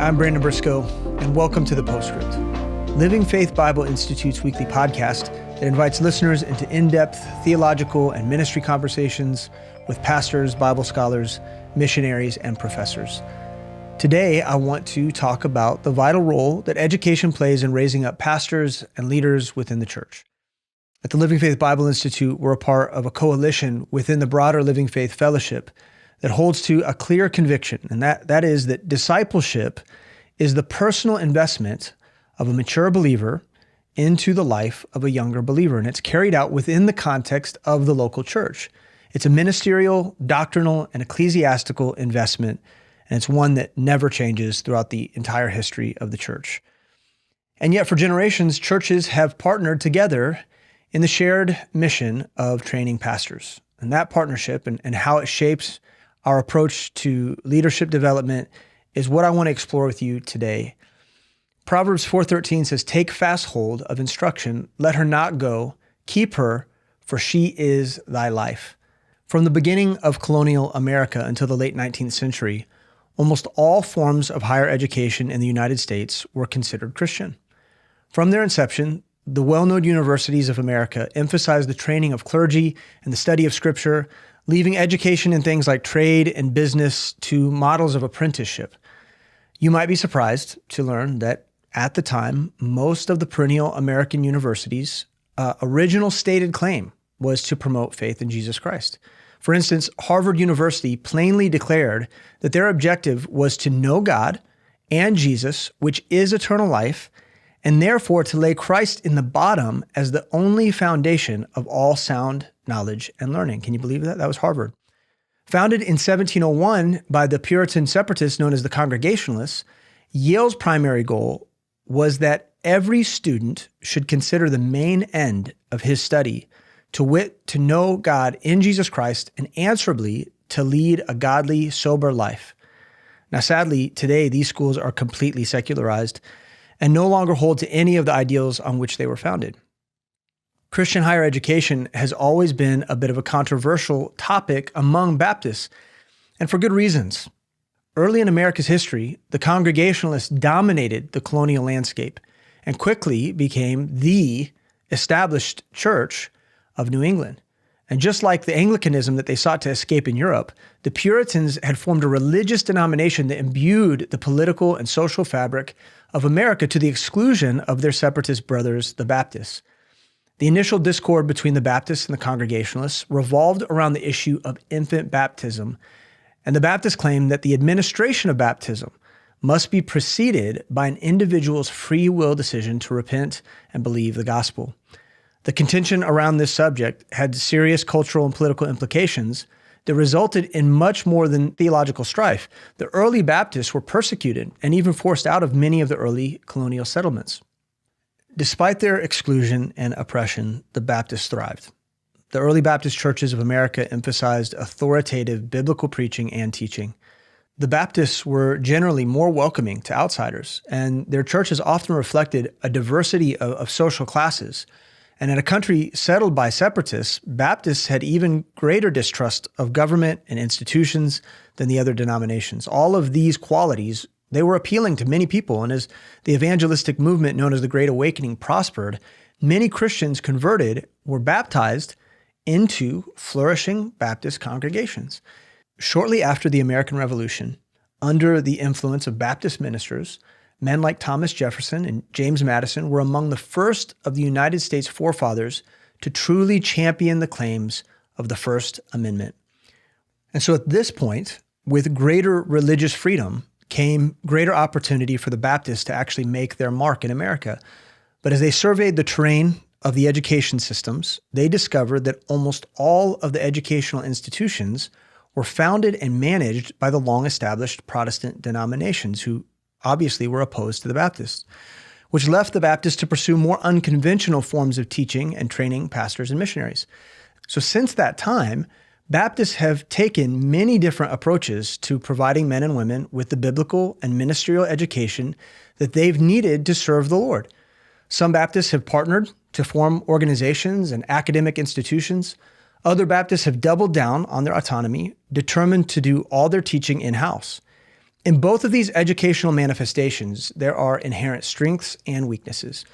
I'm Brandon Briscoe, and welcome to The Postscript, Living Faith Bible Institute's weekly podcast that invites listeners into in-depth theological and ministry conversations with pastors, Bible scholars, missionaries, and professors. Today, I want to talk about the vital role that education plays in raising up pastors and leaders within the church. At the Living Faith Bible Institute, we're a part of a coalition within the broader Living Faith Fellowship that holds to a clear conviction, and that is that discipleship is the personal investment of a mature believer into the life of a younger believer, and it's carried out within the context of the local church. It's a ministerial, doctrinal, and ecclesiastical investment, and it's one that never changes throughout the entire history of the church. And yet for generations, churches have partnered together in the shared mission of training pastors. And that partnership and how it shapes our approach to leadership development is what I want to explore with you today. Proverbs 4:13 says, "Take fast hold of instruction, let her not go, keep her, for she is thy life." From the beginning of colonial America until the late 19th century, almost all forms of higher education in the United States were considered Christian. From their inception, the well-known universities of America emphasized the training of clergy and the study of Scripture, leaving education in things like trade and business to models of apprenticeship. You might be surprised to learn that at the time, most of the perennial American universities' original stated claim was to promote faith in Jesus Christ. For instance, Harvard University plainly declared that their objective was to know God and Jesus, which is eternal life, and therefore to lay Christ in the bottom as the only foundation of all sound knowledge and learning. Can you believe that? That was Harvard. Founded in 1701 by the Puritan separatists known as the Congregationalists, Yale's primary goal was that every student should consider the main end of his study, to wit, to know God in Jesus Christ and answerably to lead a godly, sober life. Now, sadly, today these schools are completely secularized and no longer hold to any of the ideals on which they were founded. Christian higher education has always been a bit of a controversial topic among Baptists, and for good reasons. Early in America's history, the Congregationalists dominated the colonial landscape and quickly became the established church of New England. And just like the Anglicanism that they sought to escape in Europe, the Puritans had formed a religious denomination that imbued the political and social fabric of America to the exclusion of their separatist brothers, the Baptists. The initial discord between the Baptists and the Congregationalists revolved around the issue of infant baptism, and the Baptists claimed that the administration of baptism must be preceded by an individual's free will decision to repent and believe the gospel. The contention around this subject had serious cultural and political implications that resulted in much more than theological strife. The early Baptists were persecuted and even forced out of many of the early colonial settlements. Despite their exclusion and oppression, the Baptists thrived. The early Baptist churches of America emphasized authoritative biblical preaching and teaching. The Baptists were generally more welcoming to outsiders, and their churches often reflected a diversity of social classes. And in a country settled by separatists, Baptists had even greater distrust of government and institutions than the other denominations. All of these qualities, they were appealing to many people. And as the evangelistic movement known as the Great Awakening prospered, many Christians converted, were baptized into flourishing Baptist congregations. Shortly after the American Revolution, under the influence of Baptist ministers, men like Thomas Jefferson and James Madison were among the first of the United States forefathers to truly champion the claims of the First Amendment. And so at this point, with greater religious freedom came greater opportunity for the Baptists to actually make their mark in America. But as they surveyed the terrain of the education systems, they discovered that almost all of the educational institutions were founded and managed by the long-established Protestant denominations who obviously were opposed to the Baptists, which left the Baptists to pursue more unconventional forms of teaching and training pastors and missionaries. So since that time, Baptists have taken many different approaches to providing men and women with the biblical and ministerial education that they've needed to serve the Lord. Some Baptists have partnered to form organizations and academic institutions. Other Baptists have doubled down on their autonomy, determined to do all their teaching in-house. In both of these educational manifestations, there are inherent strengths and weaknesses.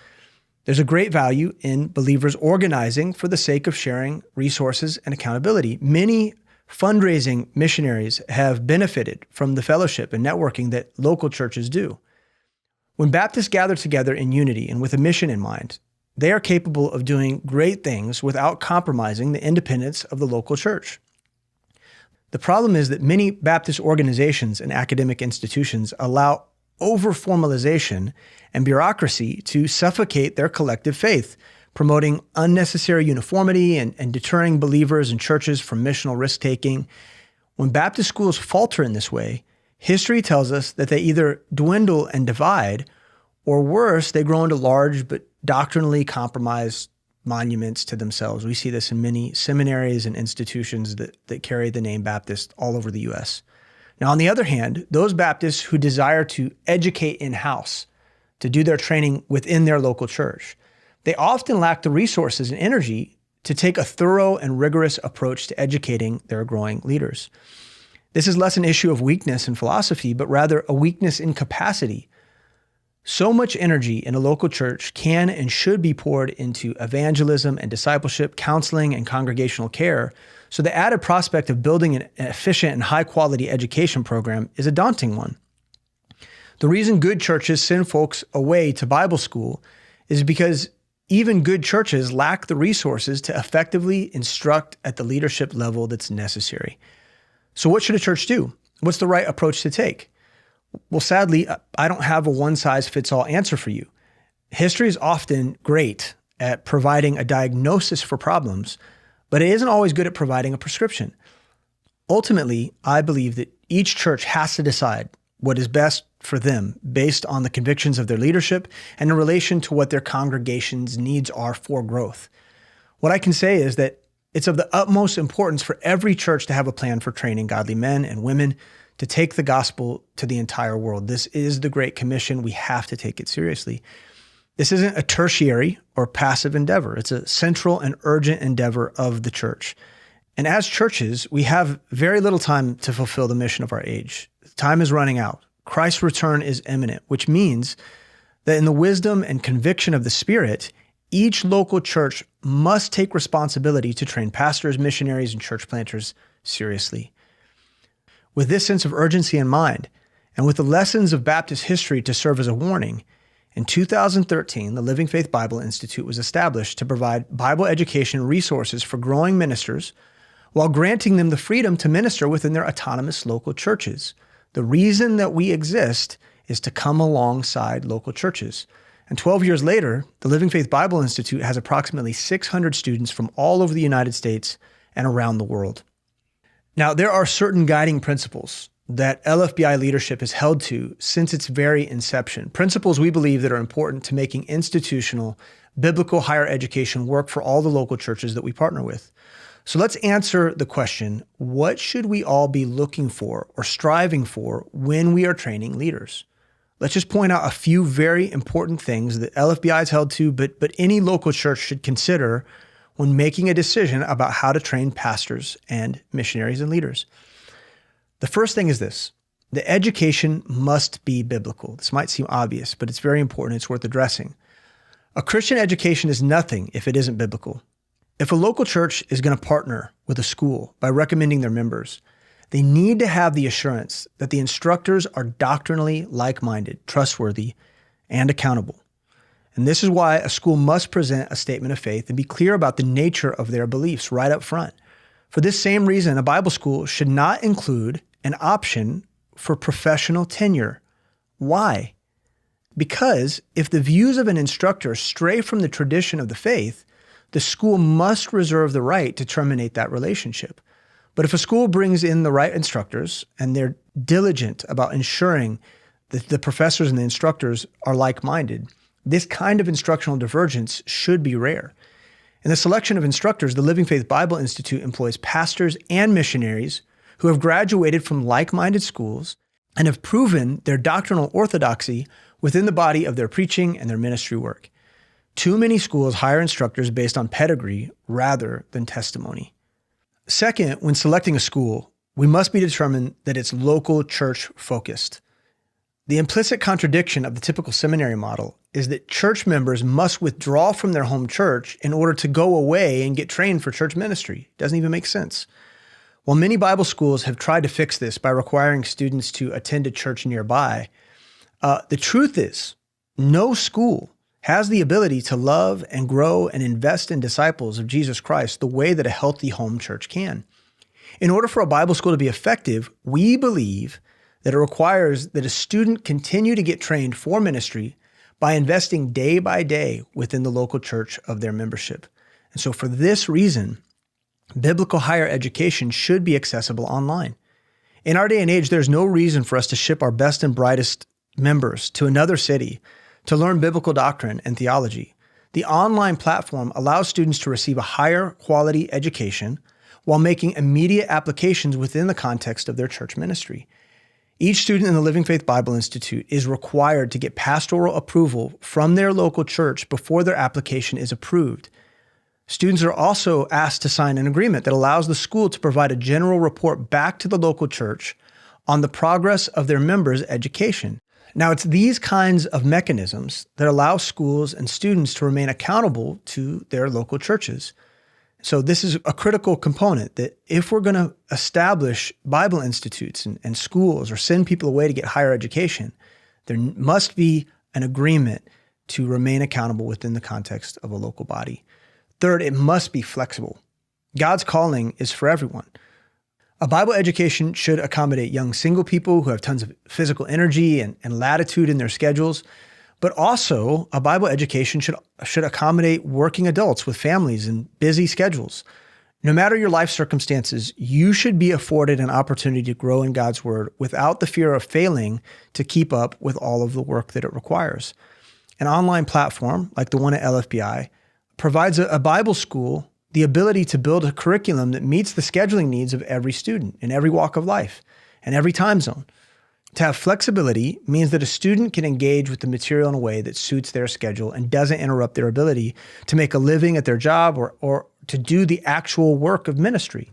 There's a great value in believers organizing for the sake of sharing resources and accountability. Many fundraising missionaries have benefited from the fellowship and networking that local churches do. When Baptists gather together in unity and with a mission in mind, they are capable of doing great things without compromising the independence of the local church. The problem is that many Baptist organizations and academic institutions allow over-formalization and bureaucracy to suffocate their collective faith, promoting unnecessary uniformity and deterring believers and churches from missional risk-taking. When Baptist schools falter in this way, history tells us that they either dwindle and divide, or worse, they grow into large but doctrinally compromised monuments to themselves. We see this in many seminaries and institutions that carry the name Baptist all over the U.S. Now, on the other hand, those Baptists who desire to educate in-house, to do their training within their local church, they often lack the resources and energy to take a thorough and rigorous approach to educating their growing leaders. This is less an issue of weakness in philosophy, but rather a weakness in capacity. So much energy in a local church can and should be poured into evangelism and discipleship, counseling and congregational care. So the added prospect of building an efficient and high-quality education program is a daunting one. The reason good churches send folks away to Bible school is because even good churches lack the resources to effectively instruct at the leadership level that's necessary. So what should a church do? What's the right approach to take? Well, sadly, I don't have a one-size-fits-all answer for you. History is often great at providing a diagnosis for problems, but it isn't always good at providing a prescription. Ultimately, I believe that each church has to decide what is best for them based on the convictions of their leadership and in relation to what their congregation's needs are for growth. What I can say is that it's of the utmost importance for every church to have a plan for training godly men and women to take the gospel to the entire world. This is the Great Commission. We have to take it seriously. This isn't a tertiary or passive endeavor. It's a central and urgent endeavor of the church. And as churches, we have very little time to fulfill the mission of our age. Time is running out. Christ's return is imminent, which means that in the wisdom and conviction of the Spirit, each local church must take responsibility to train pastors, missionaries, and church planters seriously. With this sense of urgency in mind, and with the lessons of Baptist history to serve as a warning, in 2013, the Living Faith Bible Institute was established to provide Bible education resources for growing ministers while granting them the freedom to minister within their autonomous local churches. The reason that we exist is to come alongside local churches. And 12 years later, the Living Faith Bible Institute has approximately 600 students from all over the United States and around the world. Now, there are certain guiding principles that LFBI leadership has held to since its very inception, principles we believe that are important to making institutional, biblical higher education work for all the local churches that we partner with. So let's answer the question, what should we all be looking for or striving for when we are training leaders? Let's just point out a few very important things that LFBI has held to, but any local church should consider when making a decision about how to train pastors and missionaries and leaders. The first thing is this: the education must be biblical. This might seem obvious, but it's very important. It's worth addressing. A Christian education is nothing if it isn't biblical. If a local church is going to partner with a school by recommending their members, they need to have the assurance that the instructors are doctrinally like-minded, trustworthy, and accountable. And this is why a school must present a statement of faith and be clear about the nature of their beliefs right up front. For this same reason, a Bible school should not include an option for professional tenure. Why? Because if the views of an instructor stray from the tradition of the faith, the school must reserve the right to terminate that relationship. But if a school brings in the right instructors and they're diligent about ensuring that the professors and the instructors are like-minded, this kind of instructional divergence should be rare. In the selection of instructors, the Living Faith Bible Institute employs pastors and missionaries who have graduated from like-minded schools and have proven their doctrinal orthodoxy within the body of their preaching and their ministry work. Too many schools hire instructors based on pedigree rather than testimony. Second, when selecting a school, we must be determined that it's local church focused. The implicit contradiction of the typical seminary model is that church members must withdraw from their home church in order to go away and get trained for church ministry. It doesn't even make sense. While many Bible schools have tried to fix this by requiring students to attend a church nearby, the truth is no school has the ability to love and grow and invest in disciples of Jesus Christ the way that a healthy home church can. In order for a Bible school to be effective, we believe that it requires that a student continue to get trained for ministry by investing day by day within the local church of their membership. And so for this reason, biblical higher education should be accessible online. In our day and age, there's no reason for us to ship our best and brightest members to another city to learn biblical doctrine and theology. The online platform allows students to receive a higher quality education while making immediate applications within the context of their church ministry. Each student in the Living Faith Bible Institute is required to get pastoral approval from their local church before their application is approved. Students are also asked to sign an agreement that allows the school to provide a general report back to the local church on the progress of their members' education. Now, it's these kinds of mechanisms that allow schools and students to remain accountable to their local churches. So this is a critical component that if we're going to establish Bible institutes and schools or send people away to get higher education, there must be an agreement to remain accountable within the context of a local body. Third, it must be flexible. God's calling is for everyone. A Bible education should accommodate young single people who have tons of physical energy and latitude in their schedules, but also a Bible education should accommodate working adults with families and busy schedules. No matter your life circumstances, you should be afforded an opportunity to grow in God's Word without the fear of failing to keep up with all of the work that it requires. An online platform like the one at LFBI provides a Bible school the ability to build a curriculum that meets the scheduling needs of every student in every walk of life and every time zone. To have flexibility means that a student can engage with the material in a way that suits their schedule and doesn't interrupt their ability to make a living at their job or to do the actual work of ministry.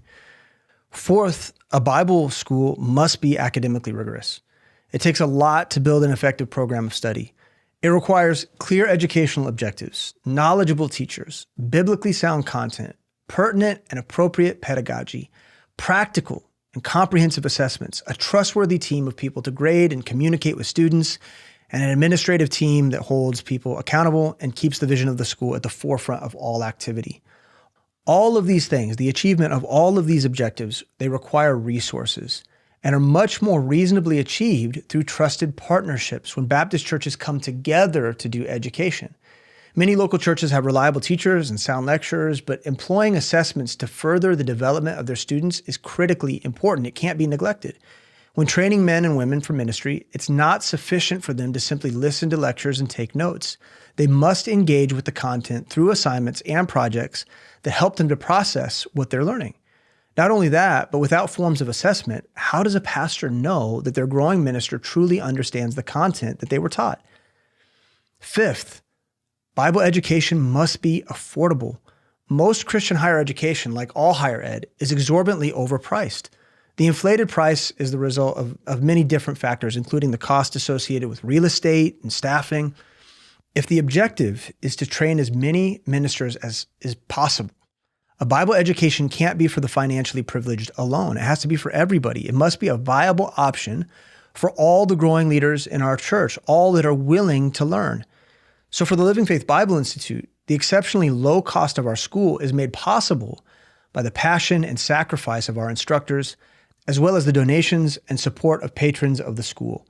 Fourth, a Bible school must be academically rigorous. It takes a lot to build an effective program of study. It requires clear educational objectives, knowledgeable teachers, biblically sound content, pertinent and appropriate pedagogy, practical and comprehensive assessments, a trustworthy team of people to grade and communicate with students, and an administrative team that holds people accountable and keeps the vision of the school at the forefront of all activity. All of these things, the achievement of all of these objectives, they require resources and are much more reasonably achieved through trusted partnerships when Baptist churches come together to do education. Many local churches have reliable teachers and sound lecturers, but employing assessments to further the development of their students is critically important. It can't be neglected. When training men and women for ministry, it's not sufficient for them to simply listen to lectures and take notes. They must engage with the content through assignments and projects that help them to process what they're learning. Not only that, but without forms of assessment, how does a pastor know that their growing minister truly understands the content that they were taught? Fifth, Bible education must be affordable. Most Christian higher education, like all higher ed, is exorbitantly overpriced. The inflated price is the result of many different factors, including the cost associated with real estate and staffing. If the objective is to train as many ministers as is possible, a Bible education can't be for the financially privileged alone. It has to be for everybody. It must be a viable option for all the growing leaders in our church, all that are willing to learn. So for the Living Faith Bible Institute, the exceptionally low cost of our school is made possible by the passion and sacrifice of our instructors, as well as the donations and support of patrons of the school.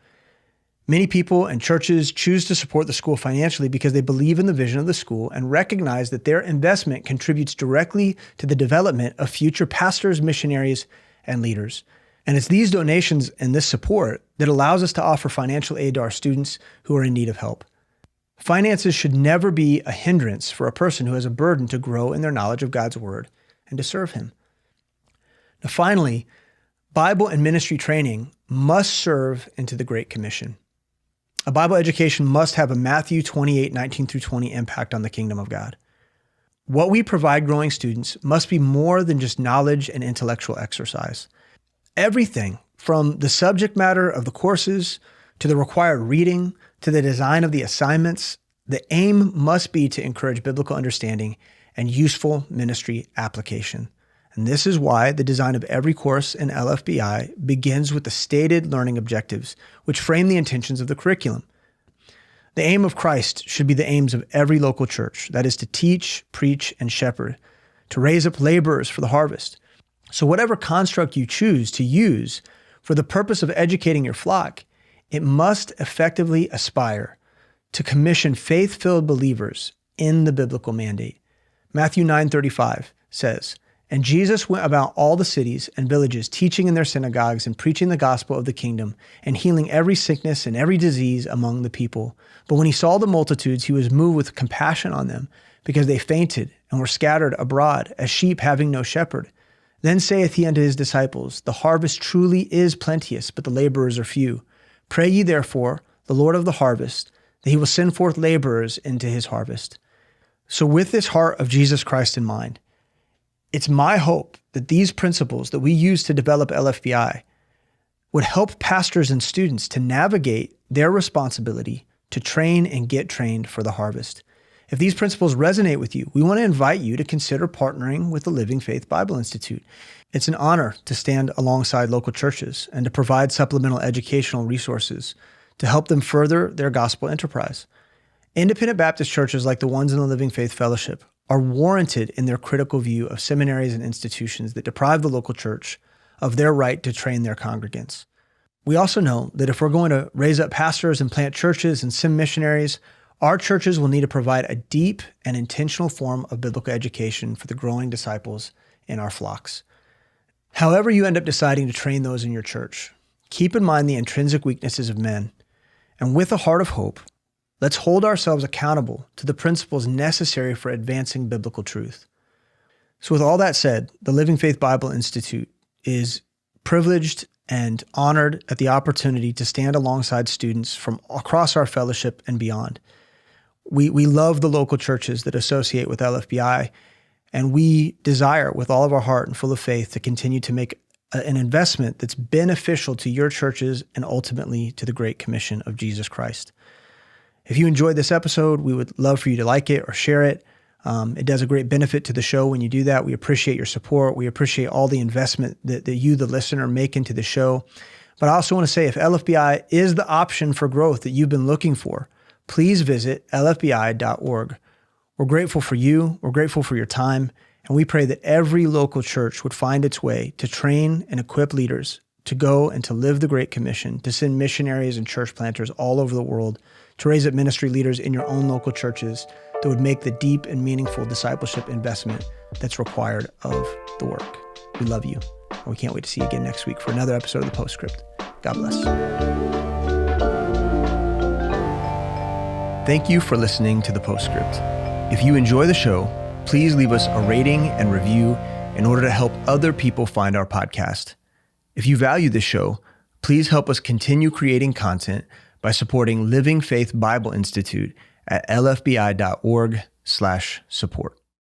Many people and churches choose to support the school financially because they believe in the vision of the school and recognize that their investment contributes directly to the development of future pastors, missionaries, and leaders. And it's these donations and this support that allows us to offer financial aid to our students who are in need of help. Finances should never be a hindrance for a person who has a burden to grow in their knowledge of God's word and to serve him. Now, finally, Bible and ministry training must serve into the Great Commission. A Bible education must have a Matthew 28:19-20 impact on the kingdom of God. What we provide growing students must be more than just knowledge and intellectual exercise. Everything from the subject matter of the courses to the required reading, to the design of the assignments, the aim must be to encourage biblical understanding and useful ministry application. And this is why the design of every course in LFBI begins with the stated learning objectives, which frame the intentions of the curriculum. The aim of Christ should be the aims of every local church, that is to teach, preach, and shepherd, to raise up laborers for the harvest. So whatever construct you choose to use for the purpose of educating your flock, it must effectively aspire to commission faith-filled believers in the biblical mandate. Matthew 9:35 says, "And Jesus went about all the cities and villages, teaching in their synagogues and preaching the gospel of the kingdom and healing every sickness and every disease among the people. But when he saw the multitudes, he was moved with compassion on them, because they fainted and were scattered abroad as sheep having no shepherd. Then saith he unto his disciples, The harvest truly is plenteous, but the laborers are few. Pray ye therefore the Lord of the harvest, that he will send forth laborers into his harvest." So with this heart of Jesus Christ in mind, it's my hope that these principles that we use to develop LFBI would help pastors and students to navigate their responsibility to train and get trained for the harvest. If these principles resonate with you, we want to invite you to consider partnering with the Living Faith Bible Institute. It's an honor to stand alongside local churches and to provide supplemental educational resources to help them further their gospel enterprise. Independent Baptist churches like the ones in the Living Faith Fellowship are warranted in their critical view of seminaries and institutions that deprive the local church of their right to train their congregants. We also know that if we're going to raise up pastors and plant churches and send missionaries, our churches will need to provide a deep and intentional form of biblical education for the growing disciples in our flocks. However you end up deciding to train those in your church, keep in mind the intrinsic weaknesses of men, and with a heart of hope, let's hold ourselves accountable to the principles necessary for advancing biblical truth. So with all that said, the Living Faith Bible Institute is privileged and honored at the opportunity to stand alongside students from across our fellowship and beyond. We love the local churches that associate with LFBI, and we desire with all of our heart and full of faith to continue to make an investment that's beneficial to your churches and ultimately to the Great Commission of Jesus Christ. If you enjoyed this episode, we would love for you to like it or share it. It does a great benefit to the show when you do that. We appreciate your support. We appreciate all the investment that you, the listener, make into the show. But I also want to say, if LFBI is the option for growth that you've been looking for, please visit lfbi.org. We're grateful for you. We're grateful for your time. And we pray that every local church would find its way to train and equip leaders to go and to live the Great Commission, to send missionaries and church planters all over the world, to raise up ministry leaders in your own local churches that would make the deep and meaningful discipleship investment that's required of the work. We love you. And we can't wait to see you again next week for another episode of The Postscript. God bless. Thank you for listening to The Postscript. If you enjoy the show, please leave us a rating and review in order to help other people find our podcast. If you value this show, please help us continue creating content by supporting Living Faith Bible Institute at lfbi.org/support.